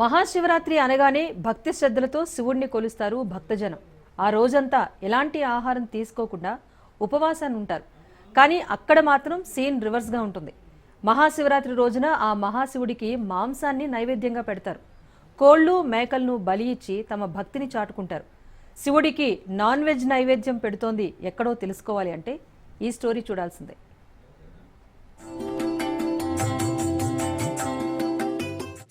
మహాశివరాత్రి అనగానే భక్తి శ్రద్ధలతో శివుణ్ణి కొలుస్తారు భక్తజనం. ఆ రోజంతా ఎలాంటి ఆహారం తీసుకోకుండా ఉపవాసాన్ని ఉంటారు. కానీ అక్కడ మాత్రం సీన్ రివర్స్గా ఉంటుంది. మహాశివరాత్రి రోజున ఆ మహాశివుడికి మాంసాన్ని నైవేద్యంగా పెడతారు. కోళ్లు మేకలను బలి ఇచ్చి తమ భక్తిని చాటుకుంటారు. శివుడికి నాన్ వెజ్ నైవేద్యం పెడుతోంది ఎక్కడో తెలుసుకోవాలి అంటే ఈ స్టోరీ చూడాల్సిందే.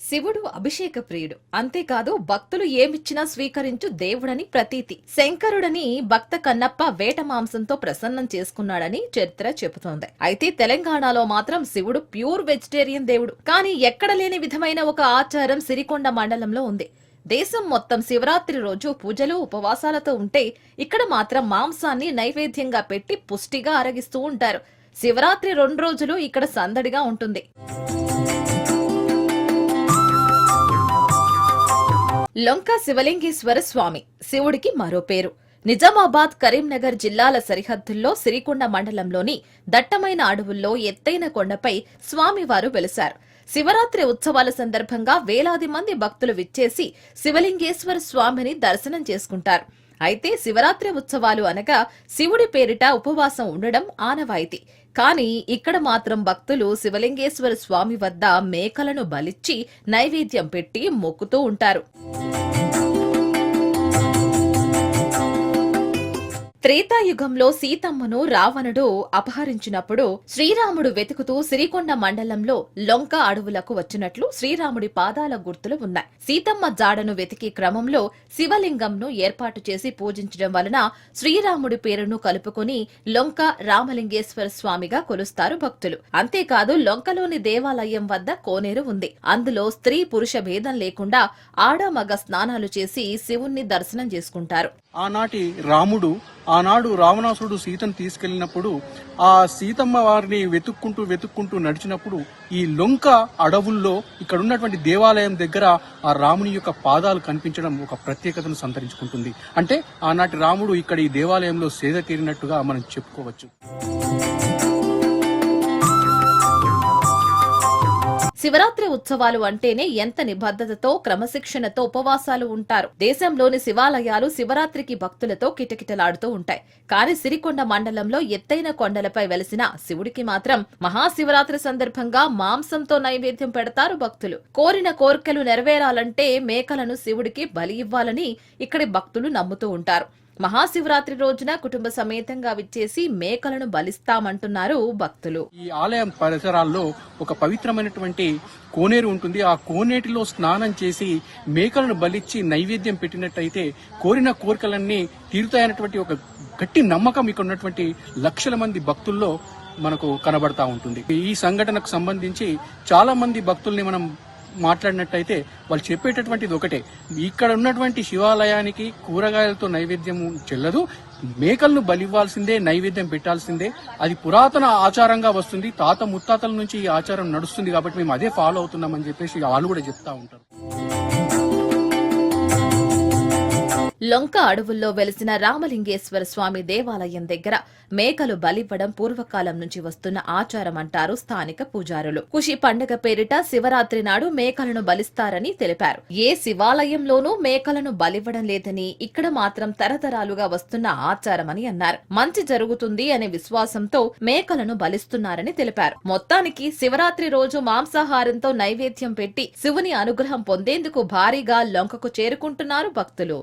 శివుడు అభిషేక ప్రియుడు. అంతేకాదు భక్తులు ఏమిచ్చినా స్వీకరించు దేవుడని ప్రతీతి. శంకరుడని భక్త కన్నప్ప వేట మాంసంతో ప్రసన్నం చేసుకున్నాడని చరిత్ర చెబుతోంది. అయితే తెలంగాణలో మాత్రం శివుడు ప్యూర్ వెజిటేరియన్ దేవుడు. కానీ ఎక్కడ లేని విధమైన ఒక ఆచారం సిరికొండ మండలంలో ఉంది. దేశం మొత్తం శివరాత్రి రోజు పూజలు ఉపవాసాలతో ఉంటే ఇక్కడ మాత్రం మాంసాన్ని నైవేద్యంగా పెట్టి పుష్టిగా అరగిస్తూ ఉంటారు. శివరాత్రి 2 రోజులు ఇక్కడ సందడిగా ఉంటుంది. లొంక శివలింగేశ్వర స్వామి శివుడికి మరో పేరు. నిజామాబాద్, కరీంనగర్ జిల్లాల సరిహద్దుల్లో సిరికొండ మండలంలోని దట్టమైన అడవుల్లో ఎత్తైన కొండపై స్వామివారు వెలిశారు. శివరాత్రి ఉత్సవాల సందర్భంగా వేలాది మంది భక్తులు విచ్చేసి శివలింగేశ్వర స్వామిని దర్శనం చేసుకుంటారు. అయితే శివరాత్రి ఉత్సవాలు అనగా శివుడి పేరిట ఉపవాసం ఉండడం ఆనవాయితీ. కానీ ఇక్కడ మాత్రం భక్తులు శివలింగేశ్వర స్వామి వద్ద మేకలను బలిచ్చి నైవేద్యం పెట్టి మొక్కుతూ ఉంటారు. త్రేతాయుగంలో సీతమ్మను రావణుడు అపహరించినప్పుడు శ్రీరాముడు వెతుకుతూ సిరికొండ మండలంలో లొంక అడవులకు వచ్చినట్లు శ్రీరాముడి పాదాల గుర్తులు ఉన్నాయి. సీతమ్మ జాడను వెతికే క్రమంలో శివలింగంను ఏర్పాటు చేసి పూజించడం వలన శ్రీరాముడి పేరును కలుపుకుని లొంక రామలింగేశ్వర స్వామిగా కొలుస్తారు భక్తులు. అంతేకాదు లొంకలోని దేవాలయం వద్ద కోనేరు ఉంది. అందులో స్త్రీ పురుష భేదం లేకుండా ఆడ మగ స్నానాలు చేసి శివుణ్ణి దర్శనం చేసుకుంటారు. ఆనాడు రావణాసురుడు సీతను తీసుకెళ్లినప్పుడు ఆ సీతమ్మ వారిని వెతుక్కుంటూ నడిచినప్పుడు ఈ లొంక అడవుల్లో ఇక్కడ ఉన్నటువంటి దేవాలయం దగ్గర ఆ రాముని యొక్క పాదాలు కనిపించడం ఒక ప్రత్యేకతను సంతరించుకుంటుంది. అంటే ఆనాటి రాముడు ఇక్కడ ఈ దేవాలయంలో సేద తీరినట్టుగా మనం చెప్పుకోవచ్చు. శివరాత్రి ఉత్సవాలు అంటేనే ఎంత నిబద్ధతతో క్రమశిక్షణతో ఉపవాసాలు ఉంటారు. దేశంలోని శివాలయాలు శివరాత్రికి భక్తులతో కిటకిటలాడుతూ ఉంటాయి. కానీ సిరికొండ మండలంలో ఎత్తైన కొండలపై వెలిసిన శివుడికి మాత్రం మహాశివరాత్రి సందర్భంగా మాంసంతో నైవేద్యం పెడతారు భక్తులు. కోరిన కోర్కెలు నెరవేరాలంటే మేకలను శివుడికి బలి ఇవ్వాలని ఇక్కడి భక్తులు నమ్ముతూ ఉంటారు. మహాశివరాత్రి రోజున కుటుంబ సమేతంగా విచ్చేసి మేకలను బలిస్తామంటున్నారు భక్తులు. ఈ ఆలయం పరిసరాల్లో ఒక పవిత్రమైనటువంటి కోనేరు ఉంటుంది. ఆ కోనేటిలో స్నానం చేసి మేకలను బలిచ్చి నైవేద్యం పెట్టినట్టయితే కోరిన కోరికలన్నీ తీరుతాయన్నటువంటి ఒక గట్టి నమ్మకం ఇక్కడ ఉన్నటువంటి లక్షల మంది భక్తుల్లో మనకు కనబడతా ఉంటుంది. ఈ సంఘటనకు సంబంధించి చాలా మంది భక్తుల్ని మనం మాట్లాడినట్టయితే వాళ్ళు చెప్పేటటువంటిది ఒకటే, ఇక్కడ ఉన్నటువంటి శివాలయానికి కూరగాయలతో నైవేద్యం చెల్లదు, మేకలను బలివ్వాల్సిందే, నైవేద్యం పెట్టాల్సిందే. అది పురాతన ఆచారంగా వస్తుంది, తాత ముత్తాతల నుంచి ఈ ఆచారం నడుస్తుంది కాబట్టి మేము అదే ఫాలో అవుతున్నామని చెప్పేసి వాళ్ళు కూడా చెప్తా ఉంటారు. లొంక అడవుల్లో వెలిసిన రామలింగేశ్వర స్వామి దేవాలయం దగ్గర మేకలు బలివ్వడం పూర్వకాలం నుంచి వస్తున్న ఆచారం అంటారు స్థానిక పూజారులు. కుషి పండుగ పేరిట శివరాత్రి నాడు మేకలను బలిస్తారని తెలిపారు. ఏ శివాలయంలోనూ మేకలను బలివ్వడం లేదని, ఇక్కడ మాత్రం తరతరాలుగా వస్తున్న ఆచారమని అన్నారు. మంచి జరుగుతుంది అనే విశ్వాసంతో మేకలను బలిస్తున్నారని తెలిపారు. మొత్తానికి శివరాత్రి రోజు మాంసాహారంతో నైవేద్యం పెట్టి శివుని అనుగ్రహం పొందేందుకు భారీగా లొంకకు చేరుకుంటున్నారు భక్తులు.